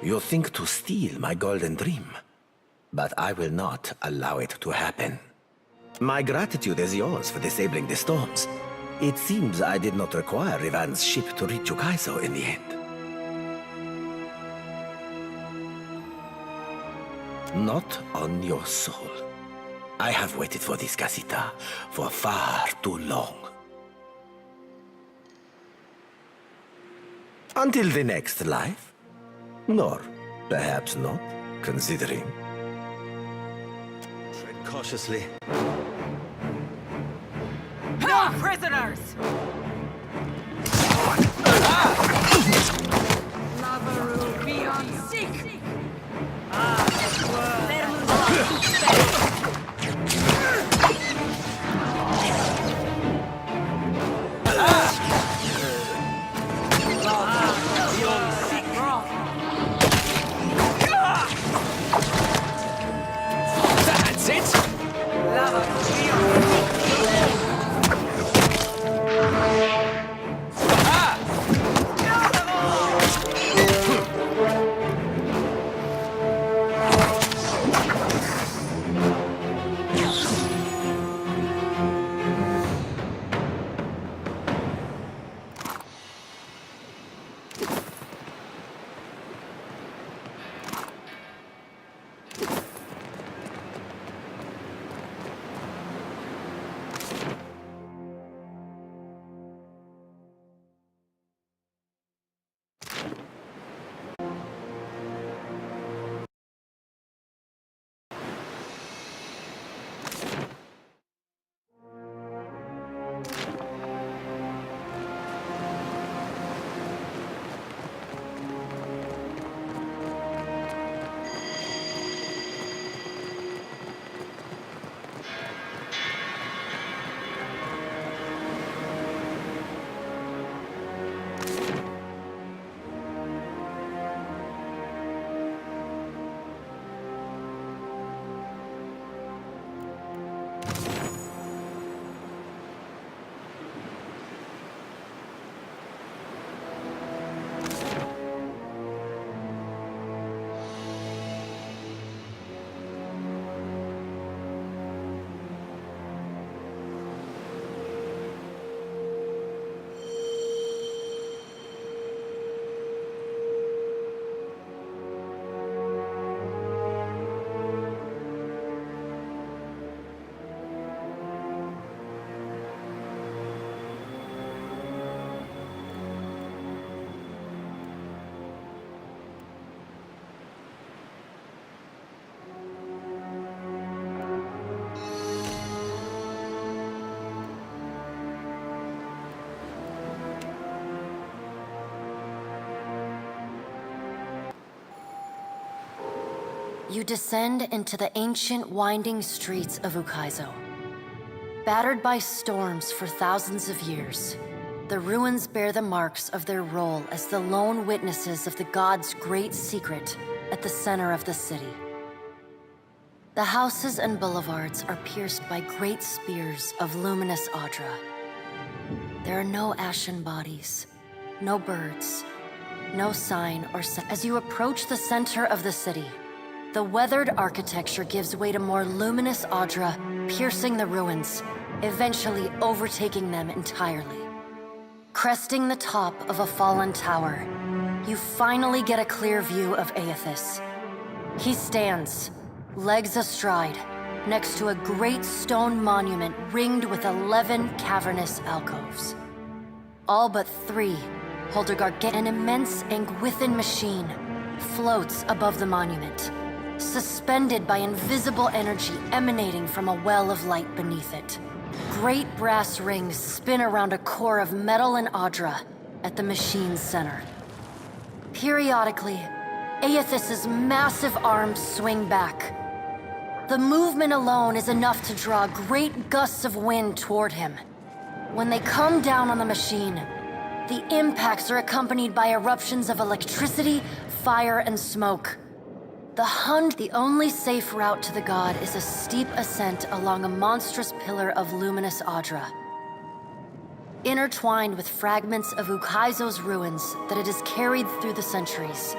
You think to steal my golden dream, but I will not allow it to happen. My gratitude is yours for disabling the storms. It seems I did not require Rivan's ship to reach Ukaiso in the end. Not on your soul. I have waited for this, Casita, for far too long. Until the next life? Nor, perhaps not, considering. Tread cautiously. No prisoners! Lavaru beyond seek! That's it! You descend into the ancient winding streets of Ukaiso. Battered by storms for thousands of years, the ruins bear the marks of their role as the lone witnesses of the god's great secret at the center of the city. The houses and boulevards are pierced by great spears of luminous Audra. There are no ashen bodies, no birds, no sign or as you approach the center of the city, the weathered architecture gives way to more luminous Audra, piercing the ruins, eventually overtaking them entirely. Cresting the top of a fallen tower, you finally get a clear view of Aethys. He stands, legs astride, next to a great stone monument ringed with 11 cavernous alcoves. All but 3 hold a an immense Anguithan machine floats above the monument, suspended by invisible energy emanating from a well of light beneath it. Great brass rings spin around a core of metal and Audra at the machine's center. Periodically, Aethys's massive arms swing back. The movement alone is enough to draw great gusts of wind toward him. When they come down on the machine, the impacts are accompanied by eruptions of electricity, fire, and smoke. The only safe route to the god is a steep ascent along a monstrous pillar of luminous Audra, intertwined with fragments of Ukaiso's ruins that it has carried through the centuries.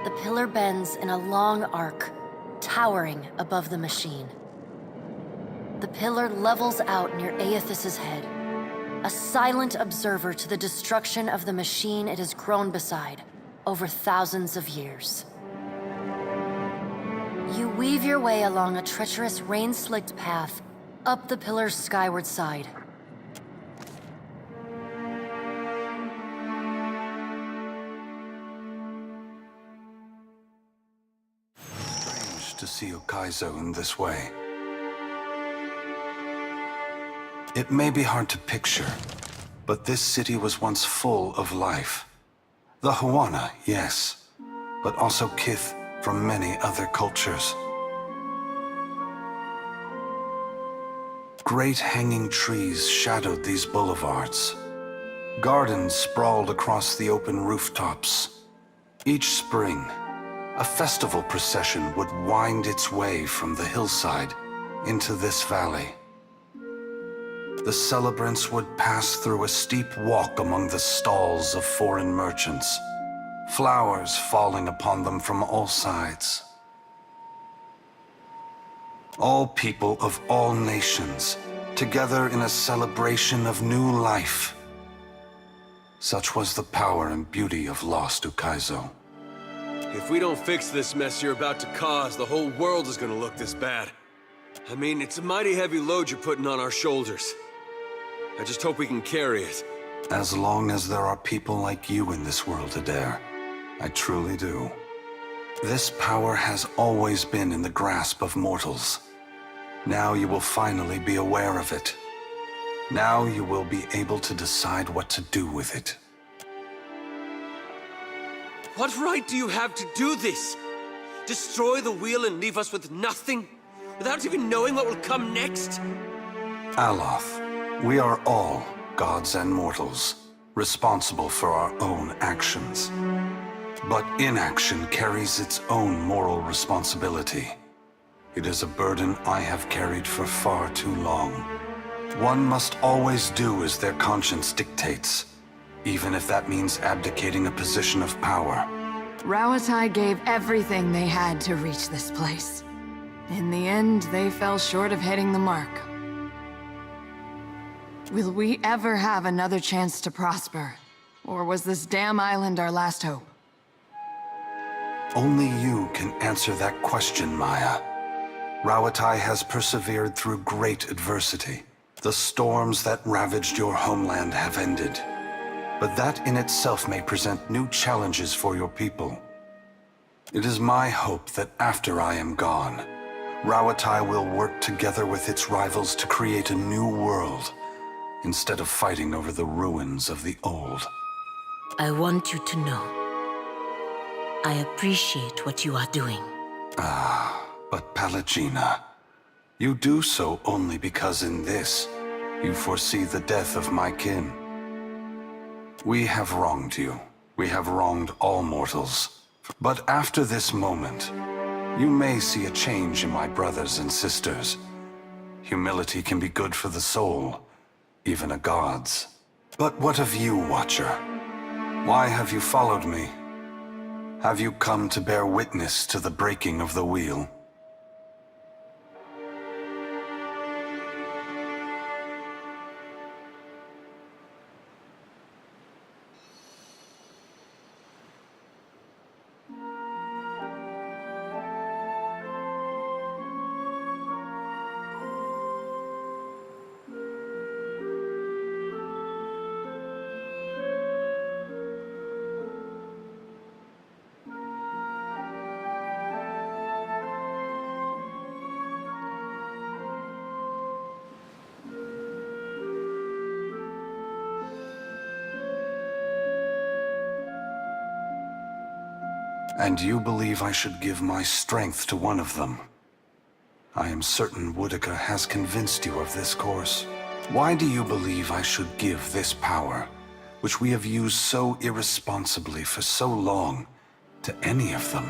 The pillar bends in a long arc, towering above the machine. The pillar levels out near Aethys's head, a silent observer to the destruction of the machine it has grown beside over thousands of years. You weave your way along a treacherous, rain-slicked path up the pillar's skyward side. Strange to see Ukaizo in this way. It may be hard to picture, but this city was once full of life. The Huana, yes, but also kith from many other cultures. Great hanging trees shadowed these boulevards. Gardens sprawled across the open rooftops. Each spring, a festival procession would wind its way from the hillside into this valley. The celebrants would pass through a steep walk among the stalls of foreign merchants, flowers falling upon them from all sides. All people of all nations, together in a celebration of new life. Such was the power and beauty of lost Ukaizo. If we don't fix this mess you're about to cause, the whole world is gonna look this bad. I mean, it's a mighty heavy load you're putting on our shoulders. I just hope we can carry it. As long as there are people like you in this world, Adair, I truly do. This power has always been in the grasp of mortals. Now you will finally be aware of it. Now you will be able to decide what to do with it. What right do you have to do this? Destroy the wheel and leave us with nothing? Without even knowing what will come next? Aloth, we are all gods and mortals, responsible for our own actions. But inaction carries its own moral responsibility. It is a burden I have carried for far too long. One must always do as their conscience dictates, even if that means abdicating a position of power. Rauatai gave everything they had to reach this place. In the end, they fell short of hitting the mark. Will we ever have another chance to prosper? Or was this damn island our last hope? Only you can answer that question, Maya. Rauatai has persevered through great adversity. The storms that ravaged your homeland have ended. But that in itself may present new challenges for your people. It is my hope that after I am gone, Rauatai will work together with its rivals to create a new world, instead of fighting over the ruins of the old. I want you to know, I appreciate what you are doing. But Pallegina, you do so only because in this, you foresee the death of my kin. We have wronged you. We have wronged all mortals. But after this moment, you may see a change in my brothers and sisters. Humility can be good for the soul, even a god's. But what of you, Watcher? Why have you followed me? Have you come to bear witness to the breaking of the wheel? And you believe I should give my strength to one of them? I am certain Woodica has convinced you of this course. Why do you believe I should give this power, which we have used so irresponsibly for so long, to any of them?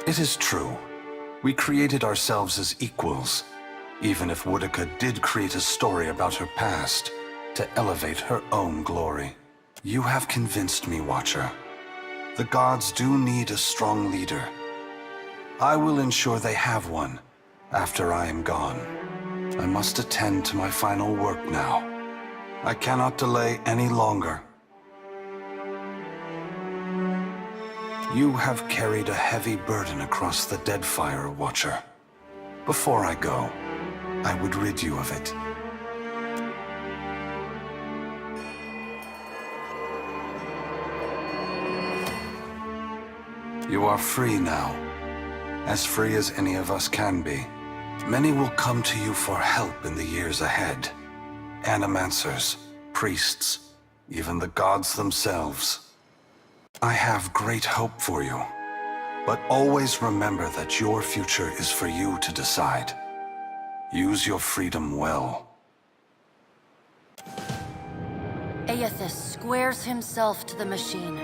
It is true. We created ourselves as equals, even if Woodica did create a story about her past to elevate her own glory. You have convinced me, Watcher. The gods do need a strong leader. I will ensure they have one after I am gone. I must attend to my final work now. I cannot delay any longer. You have carried a heavy burden across the Deadfire, Watcher. Before I go, I would rid you of it. You are free now, as free as any of us can be. Many will come to you for help in the years ahead. Animancers, priests, even the gods themselves. I have great hope for you, but always remember that your future is for you to decide. Use your freedom well. Aethys squares himself to the machine.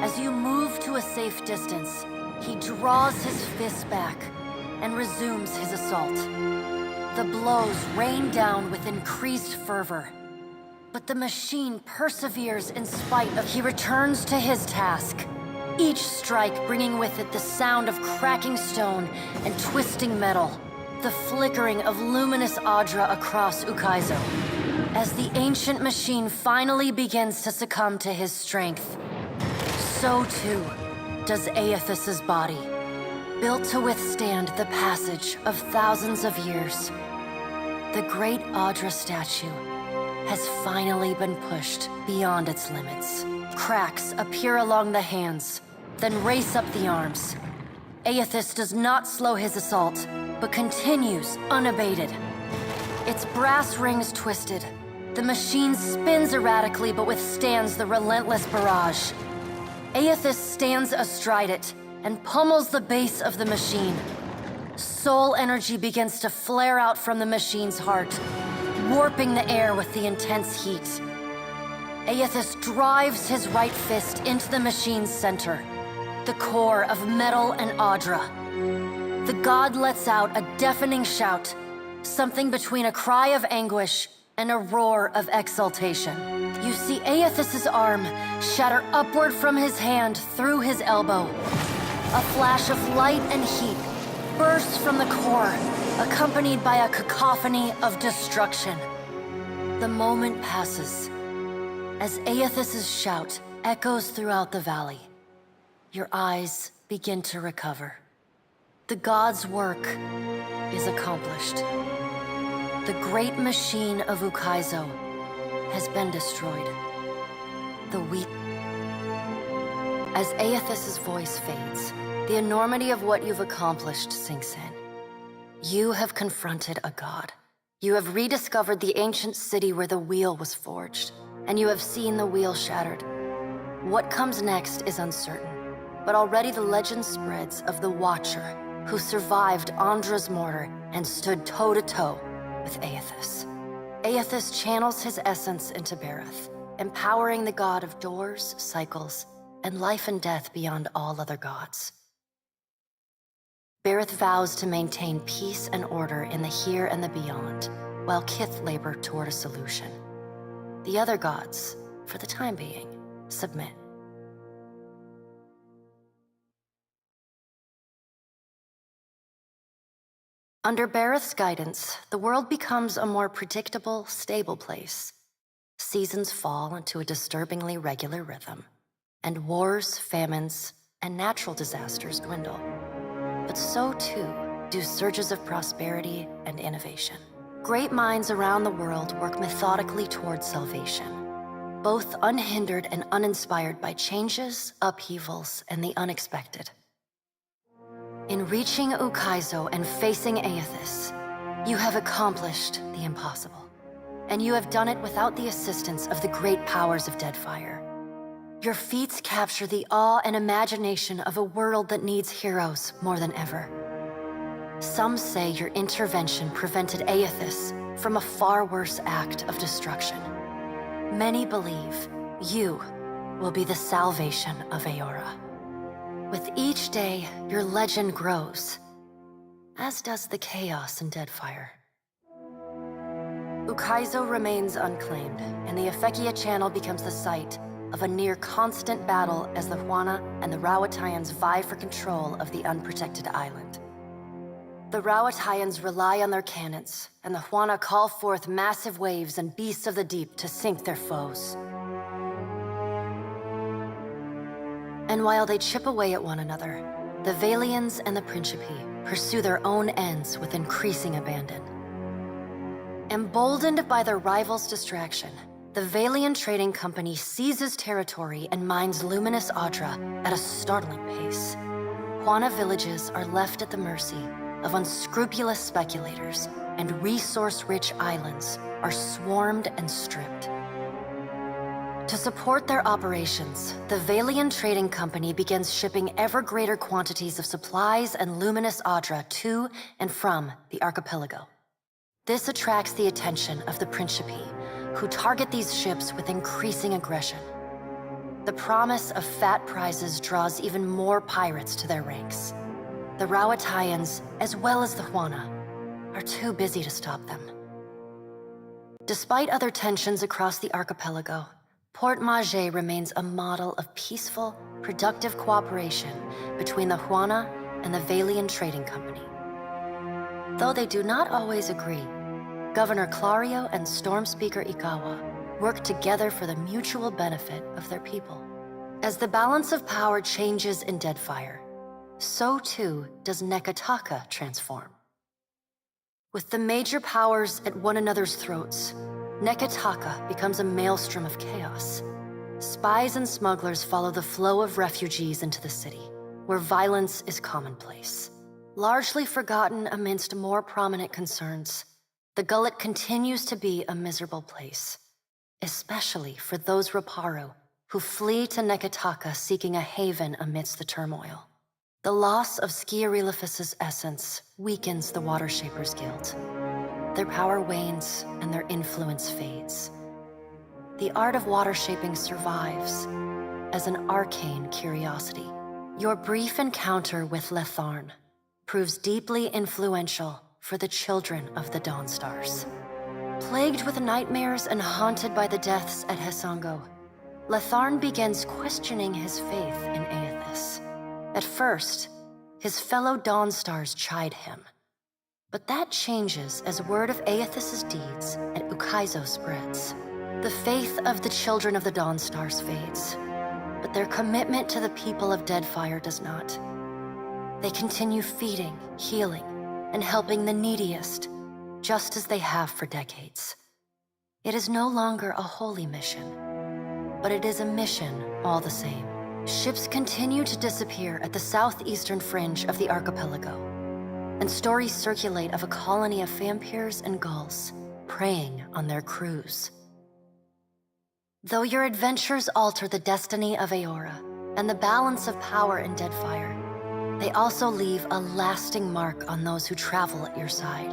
As you move to a safe distance, he draws his fist back and resumes his assault. The blows rain down with increased fervor. But the machine perseveres in spite of... He returns to his task, each strike bringing with it the sound of cracking stone and twisting metal, the flickering of luminous Adra across Ukaizo. As the ancient machine finally begins to succumb to his strength, so too does Aethys's body, built to withstand the passage of thousands of years. The great Adra statue has finally been pushed beyond its limits. Cracks appear along the hands, then race up the arms. Aethys does not slow his assault, but continues unabated. Its brass rings twisted. The machine spins erratically but withstands the relentless barrage. Aethys stands astride it and pummels the base of the machine. Soul energy begins to flare out from the machine's heart, warping the air with the intense heat. Aethys drives his right fist into the machine's center, the core of metal and Adra. The god lets out a deafening shout, something between a cry of anguish and a roar of exultation. You see Aethys's arm shatter upward from his hand through his elbow. A flash of light and heat bursts from the core, accompanied by a cacophony of destruction. The moment passes as Aethys's shout echoes throughout the valley. Your eyes begin to recover. The god's work is accomplished. The great machine of Ukaizo has been destroyed. The weak... As Aethys's voice fades, the enormity of what you've accomplished sinks in. You have confronted a god. You have rediscovered the ancient city where the wheel was forged, and you have seen the wheel shattered. What comes next is uncertain, but already the legend spreads of the Watcher who survived Andra's mortar and stood toe-to-toe with Aethys. Aethys channels his essence into Bareth, empowering the god of doors, cycles, and life and death beyond all other gods. Bareth vows to maintain peace and order in the here and the beyond, while Kith labor toward a solution. The other gods, for the time being, submit. Under Bareth's guidance, the world becomes a more predictable, stable place. Seasons fall into a disturbingly regular rhythm, and wars, famines, and natural disasters dwindle. But so too do surges of prosperity and innovation. Great minds around the world work methodically towards salvation, both unhindered and uninspired by changes, upheavals, and the unexpected. In reaching Ukaizo and facing Aethys, you have accomplished the impossible. And you have done it without the assistance of the great powers of Deadfire. Your feats capture the awe and imagination of a world that needs heroes more than ever. Some say your intervention prevented Aethys from a far worse act of destruction. Many believe you will be the salvation of Eora. With each day, your legend grows, as does the chaos in Deadfire. Ukaizo remains unclaimed, and the Efekia Channel becomes the site of a near-constant battle as the Huana and the Rawatayans vie for control of the unprotected island. The Rawatayans rely on their cannons, and the Huana call forth massive waves and beasts of the deep to sink their foes. And while they chip away at one another, the Valians and the Principi pursue their own ends with increasing abandon. Emboldened by their rivals' distraction, the Valian Trading Company seizes territory and mines luminous Audra at a startling pace. Huana villages are left at the mercy of unscrupulous speculators, and resource-rich islands are swarmed and stripped. To support their operations, the Valian Trading Company begins shipping ever greater quantities of supplies and luminous Audra to and from the archipelago. This attracts the attention of the Principi, who target these ships with increasing aggression. The promise of fat prizes draws even more pirates to their ranks. The Rawatayans, as well as the Huana, are too busy to stop them. Despite other tensions across the archipelago, Port Maje remains a model of peaceful, productive cooperation between the Huana and the Valian Trading Company. Though they do not always agree, Governor Clario and Storm Speaker Ikawa work together for the mutual benefit of their people. As the balance of power changes in Deadfire, so too does Nekataka transform. With the major powers at one another's throats, Nekataka becomes a maelstrom of chaos. Spies and smugglers follow the flow of refugees into the city, where violence is commonplace. Largely forgotten amidst more prominent concerns, the Gullet continues to be a miserable place, especially for those Raparu who flee to Nekataka seeking a haven amidst the turmoil. The loss of Skiarilifus's essence weakens the Water Shapers Guild. Their power wanes and their influence fades. The art of water shaping survives as an arcane curiosity. Your brief encounter with Letharn proves deeply influential for the children of the Dawnstars. Plagued with nightmares and haunted by the deaths at Hesango, Letharn begins questioning his faith in Aethys. At first, his fellow Dawnstars chide him, but that changes as word of Aethys's deeds at Ukaizo spreads. The faith of the children of the Dawnstars fades, but their commitment to the people of Deadfire does not. They continue feeding, healing, and helping the neediest, just as they have for decades. It is no longer a holy mission, but it is a mission all the same. Ships continue to disappear at the southeastern fringe of the archipelago, and stories circulate of a colony of vampires and gulls preying on their crews. Though your adventures alter the destiny of Aora and the balance of power in Deadfire, they also leave a lasting mark on those who travel at your side.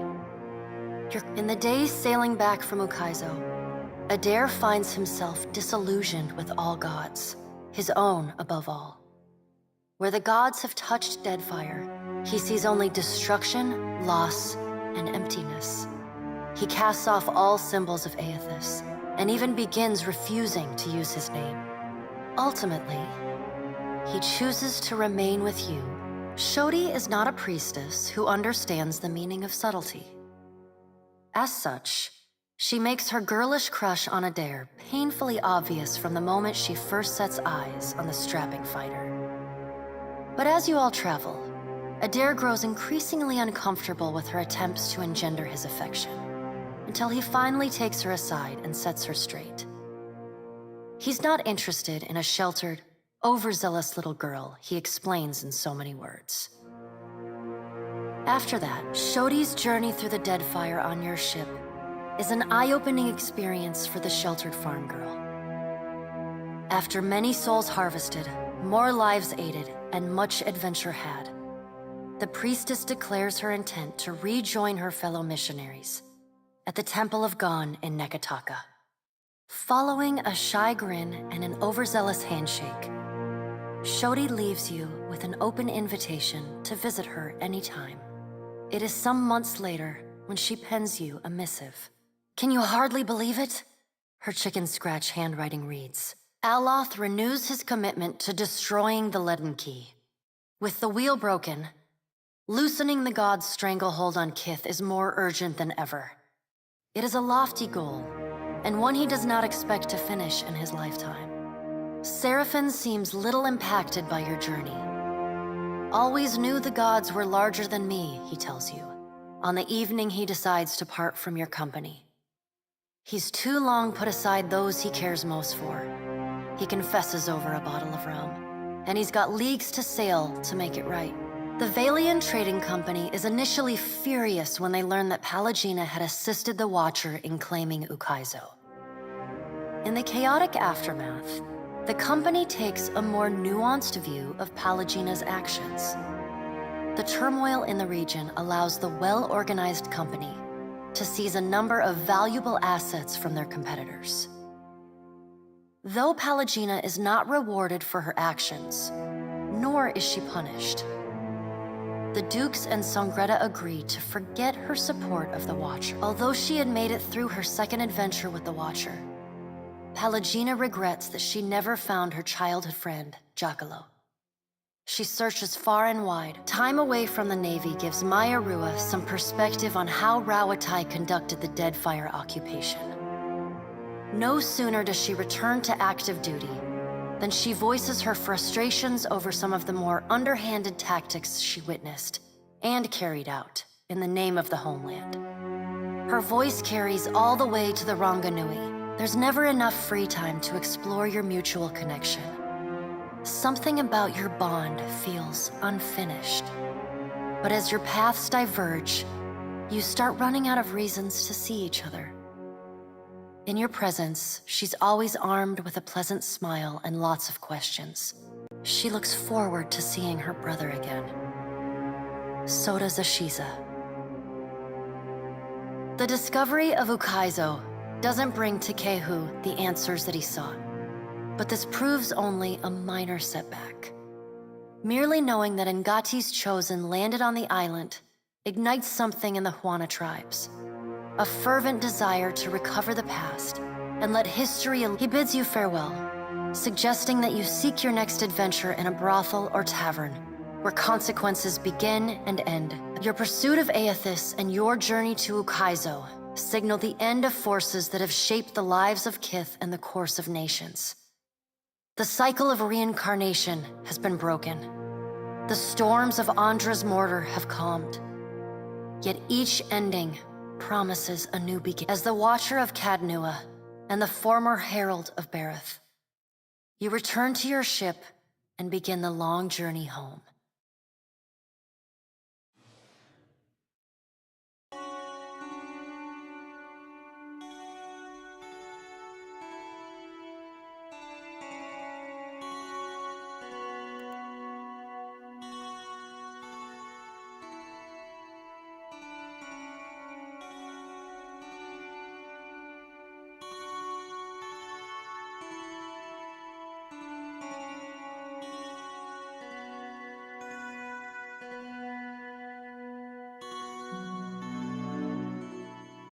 In the days sailing back from Ukaizo, Adair finds himself disillusioned with all gods, his own above all. Where the gods have touched Deadfire, he sees only destruction, loss, and emptiness. He casts off all symbols of Aethys, and even begins refusing to use his name. Ultimately, he chooses to remain with you. Shodi is not a priestess who understands the meaning of subtlety. As such, she makes her girlish crush on Adair painfully obvious from the moment she first sets eyes on the strapping fighter. But as you all travel, Adair grows increasingly uncomfortable with her attempts to engender his affection, until he finally takes her aside and sets her straight. He's not interested in a sheltered, overzealous little girl, he explains in so many words. After that, Shodi's journey through the Deadfire on your ship is an eye-opening experience for the sheltered farm girl. After many souls harvested, more lives aided, and much adventure had, the priestess declares her intent to rejoin her fellow missionaries at the Temple of Gon in Nekataka. Following a shy grin and an overzealous handshake, Shodi leaves you with an open invitation to visit her anytime. It is some months later when she pens you a missive. Can you hardly believe it? Her chicken scratch handwriting reads, Aloth renews his commitment to destroying the Leaden Key. With the wheel broken, loosening the god's stranglehold on Kith is more urgent than ever. It is a lofty goal, and one he does not expect to finish in his lifetime. Seraphon seems little impacted by your journey. Always knew the gods were larger than me, he tells you, on the evening he decides to part from your company. He's too long put aside those he cares most for. He confesses over a bottle of rum, and he's got leagues to sail to make it right. The Valian Trading Company is initially furious when they learn that Pallegina had assisted the Watcher in claiming Ukaizo. In the chaotic aftermath, the company takes a more nuanced view of Pallegina's actions. The turmoil in the region allows the well-organized company to seize a number of valuable assets from their competitors. Though Pallegina is not rewarded for her actions, nor is she punished, the Dukes and Songreta agree to forget her support of the Watcher. Although she had made it through her second adventure with the Watcher, Pallegina regrets that she never found her childhood friend, Giacomo. She searches far and wide. Time away from the Navy gives Maya Rua some perspective on how Rauatai conducted the Deadfire occupation. No sooner does she return to active duty than she voices her frustrations over some of the more underhanded tactics she witnessed and carried out in the name of the homeland. Her voice carries all the way to the Ranganui. There's never enough free time to explore your mutual connection. Something about your bond feels unfinished. But as your paths diverge, you start running out of reasons to see each other. In your presence, she's always armed with a pleasant smile and lots of questions. She looks forward to seeing her brother again. So does Ashiza. The discovery of Ukaizo doesn't bring Takehu the answers that he sought, but this proves only a minor setback. Merely knowing that Ngati's chosen landed on the island ignites something in the Huana tribes. A fervent desire to recover the past and let history... He bids you farewell, suggesting that you seek your next adventure in a brothel or tavern, where consequences begin and end. Your pursuit of Aethys and your journey to Ukaizo signal the end of forces that have shaped the lives of Kith and the course of nations. The cycle of reincarnation has been broken. The storms of Andra's mortar have calmed. Yet each ending promises a new beginning. As the Watcher of Cadnua and the former Herald of Bareth, you return to your ship and begin the long journey home.